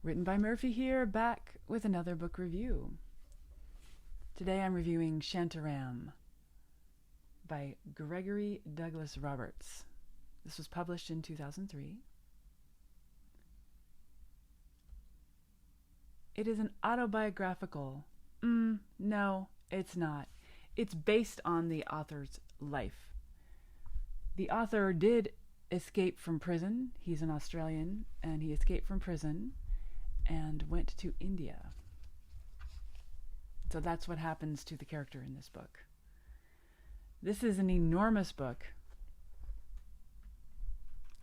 Written by Murphy here, back with another book review. Today I'm reviewing Shantaram by Gregory Douglas Roberts. This was published in 2003. It is an autobiographical. No, it's not. It's based on the author's life. The author did escape from prison. He's an Australian, and he escaped from prison and went to India. So that's what happens to the character in this book. This is an enormous book,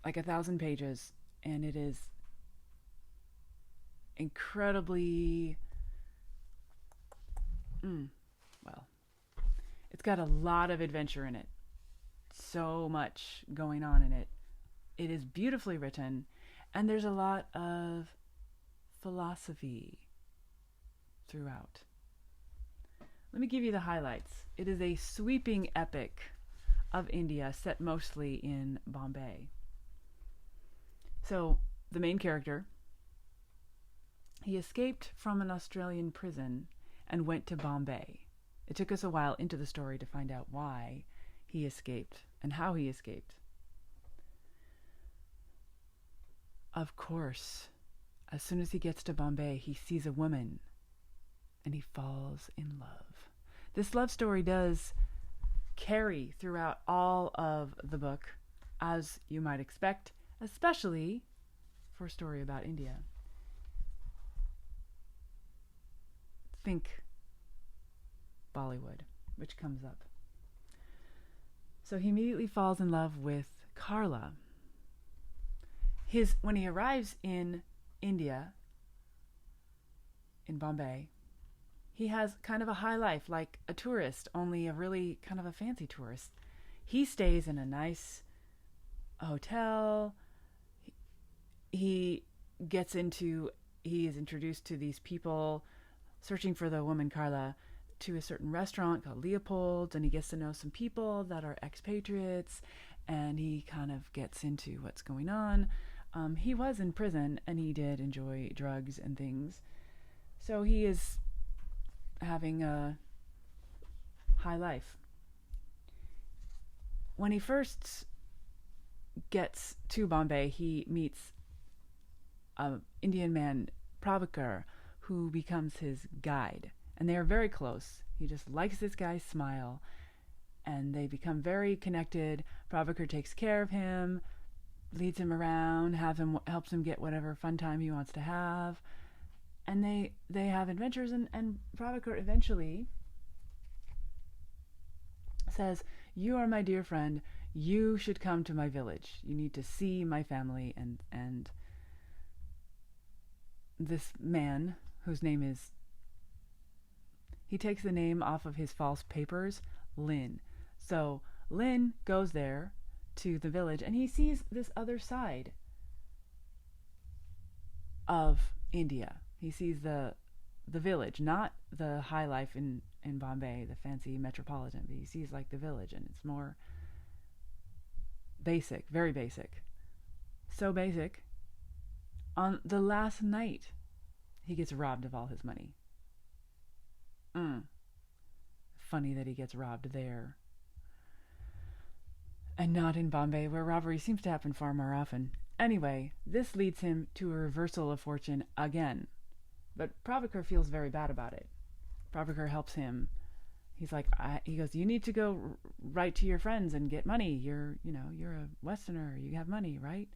like 1,000 pages, and it is incredibly, it's got a lot of adventure in it. So much going on in it. It is beautifully written, and there's a lot of philosophy throughout. Let me give you the highlights. It is a sweeping epic of India set mostly in Bombay. So the main character, he escaped from an Australian prison and went to Bombay. It took us a while into the story to find out why he escaped and how he escaped. Of course, as soon as he gets to Bombay, he sees a woman and he falls in love. This love story does carry throughout all of the book, as you might expect, especially for a story about India. Think Bollywood, which comes up. So he immediately falls in love with Carla. When he arrives in India, in Bombay, he has kind of a high life, like a tourist, only a really kind of a fancy tourist. He stays in a nice hotel. He is introduced to these people searching for the woman Carla to a certain restaurant called Leopold's, and he gets to know some people that are expatriates, and he kind of gets into what's going on. He was in prison, and he did enjoy drugs and things, so he is having a high life. When he first gets to Bombay, he meets an Indian man, Prabhakar, who becomes his guide. And they are very close. He just likes this guy's smile. And they become very connected. Prabhakar takes care of him, leads him around, helps him get whatever fun time he wants to have. And they have adventures, and Prabhakar eventually says, "You are my dear friend. You should come to my village. You need to see my family." And this man, whose name is, he takes the name off of his false papers, Lynn. So Lynn goes there to the village, and he sees this other side of India. He sees the village, not the high life in Bombay, the fancy metropolitan, but he sees like the village, and it's more basic, very basic. So basic, on the last night, he gets robbed of all his money. Funny that he gets robbed there, and not in Bombay, where robbery seems to happen far more often. Anyway, this leads him to a reversal of fortune again. But Prabhakar feels very bad about it. Prabhakar helps him. He's like, he goes, "You need to go write to your friends and get money. You're a Westerner. You have money, right?"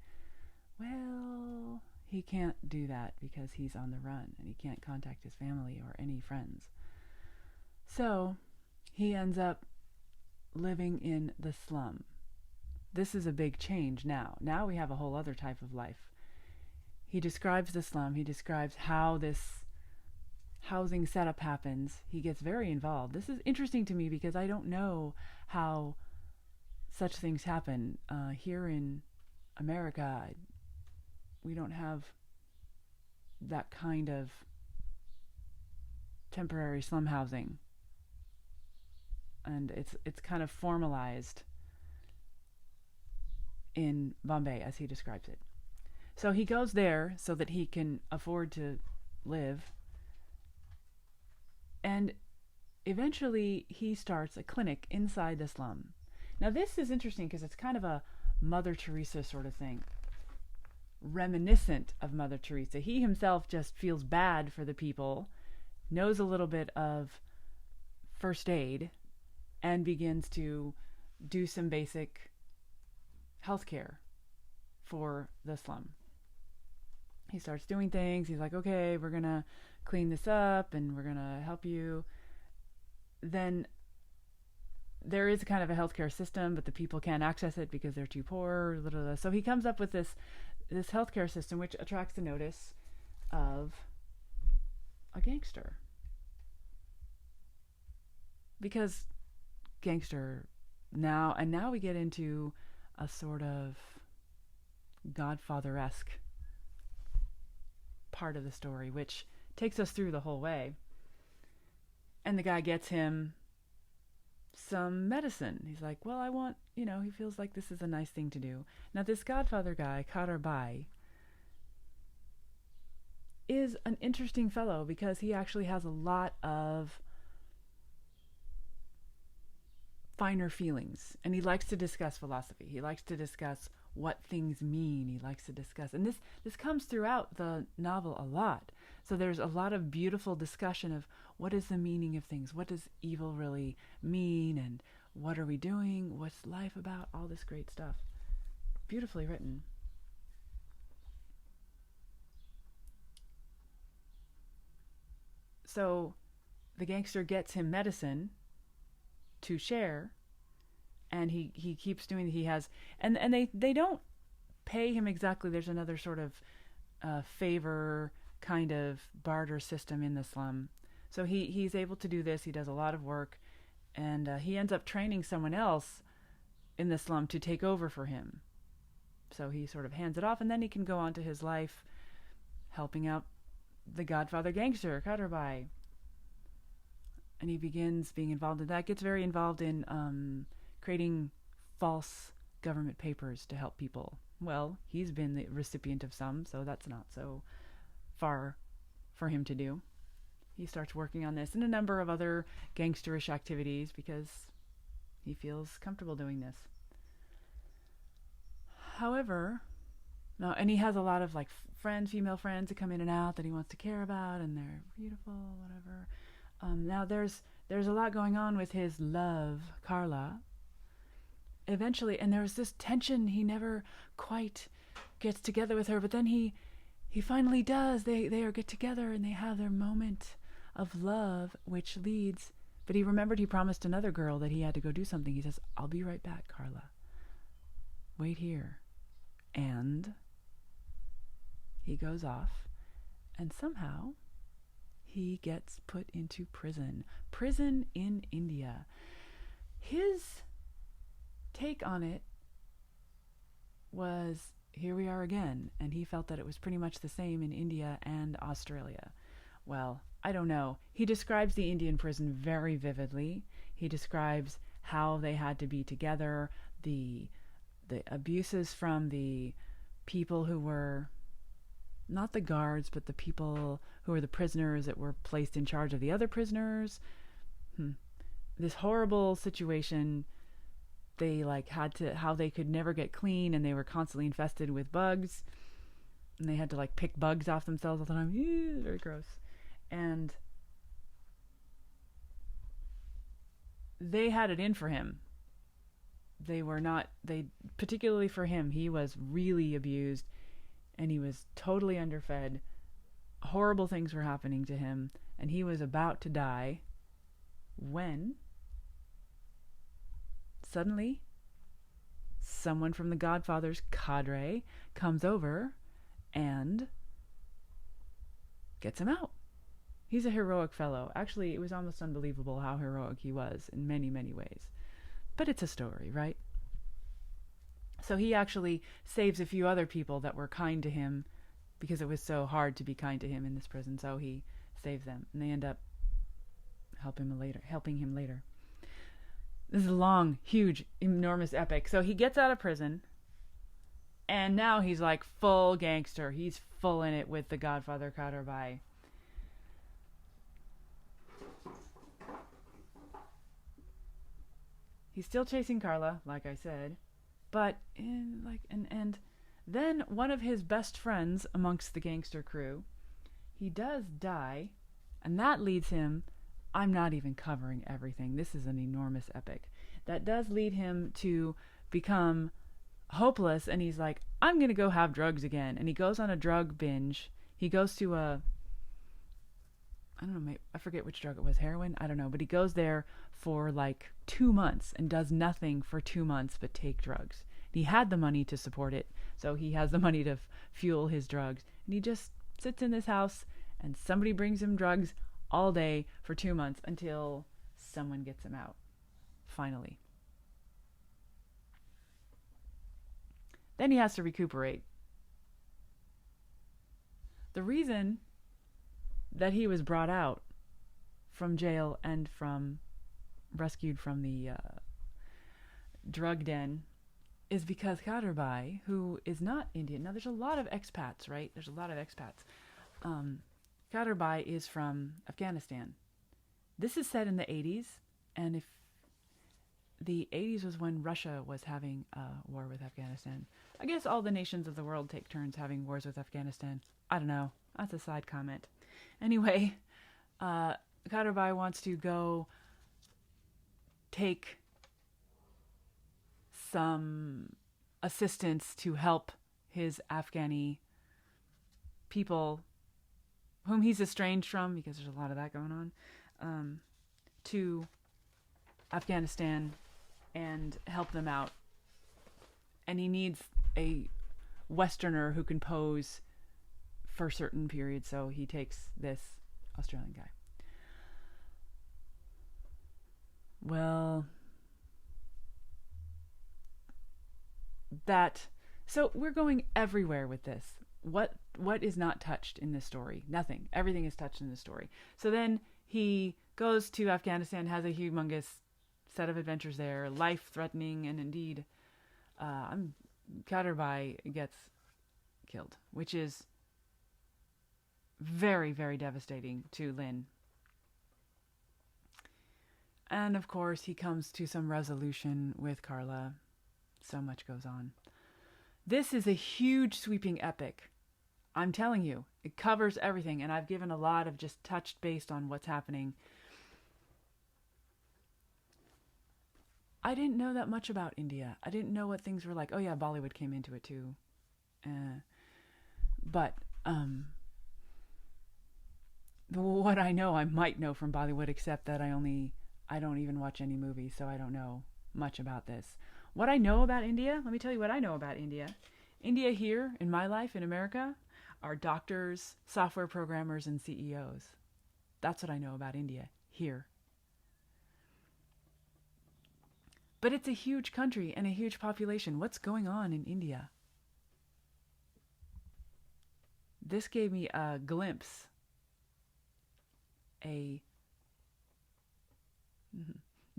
Well, he can't do that because he's on the run and he can't contact his family or any friends. So he ends up living in the slum. This is a big change now. Now we have a whole other type of life. He describes the slum. He describes how this housing setup happens. He gets very involved. This is interesting to me because I don't know how such things happen. Here in America, we don't have that kind of temporary slum housing. And it's kind of formalized in Bombay, as he describes it. So he goes there so that he can afford to live. And eventually he starts a clinic inside the slum. Now this is interesting because it's kind of a Mother Teresa sort of thing, reminiscent of Mother Teresa. He himself just feels bad for the people, knows a little bit of first aid, and begins to do some basic healthcare for the slum. He starts doing things. He's like, okay, we're going to clean this up and we're going to help you. Then there is kind of a healthcare system, but the people can't access it because they're too poor. Blah, blah, blah. So he comes up with this healthcare system, which attracts the notice of a gangster. Because gangster now we get into a sort of Godfather-esque part of the story, which takes us through the whole way. And the guy gets him some medicine. He's like, well, I want, he feels like this is a nice thing to do. Now, this Godfather guy, Kadarbai, is an interesting fellow because he actually has a lot of finer feelings, and he likes to discuss philosophy. He likes to discuss what things mean. He likes to discuss, and this comes throughout the novel a lot. So there's a lot of beautiful discussion of what is the meaning of things, what does evil really mean, and what are we doing, what's life about, all this great stuff. Beautifully written. So the gangster gets him medicine to share, and he keeps doing, he has, and they don't pay him exactly. There's another sort of favor kind of barter system in the slum. So he's able to do this. He does a lot of work, and he ends up training someone else in the slum to take over for him. So he sort of hands it off, and then he can go on to his life helping out the Godfather gangster, Kadarbai. And he begins being involved in that, gets very involved in creating false government papers to help people. Well, he's been the recipient of some, so that's not so far for him to do. He starts working on this and a number of other gangsterish activities because he feels comfortable doing this. However, and he has a lot of like friends, female friends that come in and out that he wants to care about, and they're beautiful, whatever. Now there's a lot going on with his love, Carla. Eventually, and there's this tension. He never quite gets together with her, but then he finally does. They get together and they have their moment of love, which leads. But he remembered he promised another girl that he had to go do something. He says, "I'll be right back, Carla. Wait here." And he goes off, and somehow he gets put into prison in India. His take on it was, here we are again, and he felt that it was pretty much the same in India and Australia. Well, I don't know. He describes the Indian prison very vividly. He describes how they had to be together, the abuses from the people who were not the guards, but the people who were the prisoners that were placed in charge of the other prisoners. This horrible situation. They how they could never get clean, and they were constantly infested with bugs, and they had to pick bugs off themselves all the time. Ew, very gross. And they had it in for him. Particularly for him, he was really abused, and he was totally underfed. Horrible things were happening to him, and he was about to die when suddenly someone from the Godfather's cadre comes over and gets him out. He's a heroic fellow. Actually, it was almost unbelievable how heroic he was in many, many ways. But it's a story, right? So he actually saves a few other people that were kind to him because it was so hard to be kind to him in this prison. So he saves them, and they end up helping him later. This is a long, huge, enormous epic. So he gets out of prison, And now he's like full gangster. He's full in it with the Godfather Kadarbai. He's still chasing Carla, like I said, but and then one of his best friends amongst the gangster crew, he does die, and that leads him. I'm not even covering everything. This is an enormous epic. That does lead him to become hopeless, and he's like, I'm gonna go have drugs again, and he goes on a drug binge. He goes to I don't know, maybe, I forget which drug it was, heroin? I don't know, but he goes there for like 2 months and does nothing for 2 months but take drugs. He had the money to support it, so he has the money to fuel his drugs, and he just sits in this house, and somebody brings him drugs all day for 2 months until someone gets him out, finally. Then he has to recuperate. The reason that he was brought out from jail and rescued from the drug den is because Kadarbai, who is not Indian. Now, there's a lot of expats, right? There's a lot of expats. Kadarbai is from Afghanistan. This is set in the 80s, and if the 80s was when Russia was having a war with Afghanistan. I guess all the nations of the world take turns having wars with Afghanistan. I don't know. That's a side comment. Anyway, Kadarbai wants to go take some assistance to help his Afghani people, whom he's estranged from, because there's a lot of that going on, to Afghanistan and help them out. And he needs a Westerner who can pose for certain periods, so he takes this Australian guy. Well, so we're going everywhere with this. What is not touched in this story? Nothing. Everything is touched in this story. So then he goes to Afghanistan, has a humongous set of adventures there, life-threatening, and indeed, Kadarbai gets killed, which is very, very devastating to Lynn. And of course, he comes to some resolution with Carla. So much goes on. This is a huge, sweeping epic. I'm telling you, it covers everything, and I've given a lot of just touched based on what's happening. I didn't know that much about India. I didn't know what things were like. Oh yeah, Bollywood came into it too. But what I know, I might know from Bollywood, except that I don't even watch any movies, so I don't know much about this. What I know about India, let me tell you what I know about India. India here, in my life, in America, are doctors, software programmers, and CEOs. That's what I know about India, here. But it's a huge country and a huge population. What's going on in India? This gave me a glimpse, a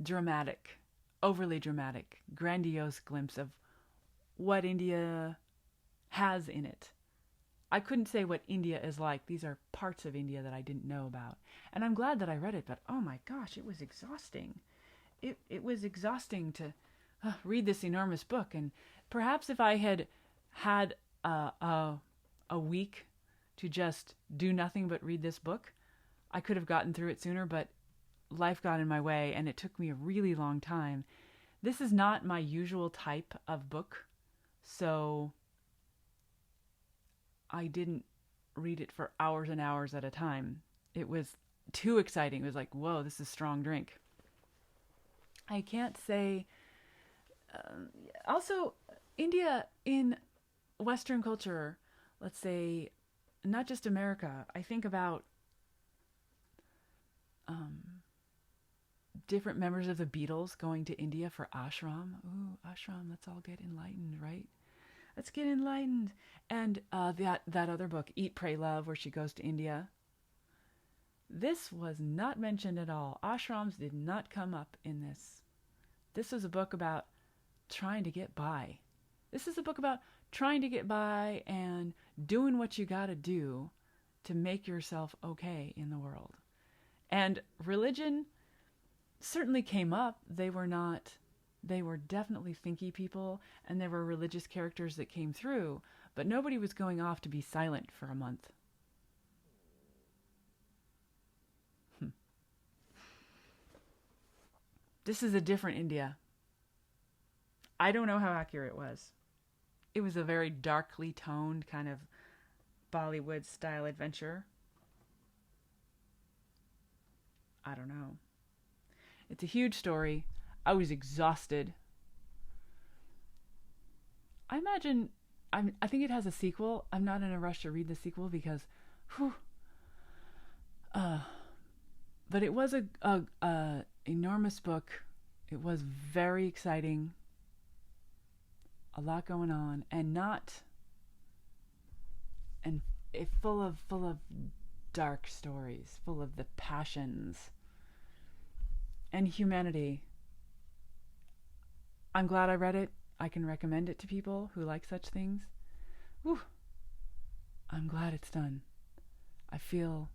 dramatic, overly dramatic, grandiose glimpse of what India has in it. I couldn't say what India is like. These are parts of India that I didn't know about. And I'm glad that I read it, but oh my gosh, it was exhausting. It was exhausting to read this enormous book. And perhaps if I had had a week to just do nothing but read this book, I could have gotten through it sooner, but life got in my way and it took me a really long time. This is not my usual type of book, so I didn't read it for hours and hours at a time. It was too exciting. It was like, whoa, this is strong drink. I can't say... also, India in Western culture, let's say, not just America, I think about different members of the Beatles going to India for ashram. Ooh, ashram, let's all get enlightened, right? Let's get enlightened. And that other book, Eat, Pray, Love, where she goes to India. This was not mentioned at all. Ashrams did not come up in this. This was a book about trying to get by. This is a book about trying to get by and doing what you got to do to make yourself okay in the world. And religion certainly came up. They were definitely thinky people, and there were religious characters that came through, but nobody was going off to be silent for a month. This is a different India. I don't know how accurate it was. It was a very darkly toned kind of Bollywood style adventure. I don't know. It's a huge story. I was exhausted. I imagine, I think it has a sequel. I'm not in a rush to read the sequel because, whew. But it was a enormous book. It was very exciting. A lot going on, and full of dark stories, full of the passions and humanity. I'm glad I read it. I can recommend it to people who like such things. Whew. I'm glad it's done. I feel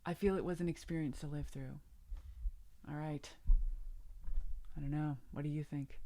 it was an experience to live through. All right. I don't know. What do you think?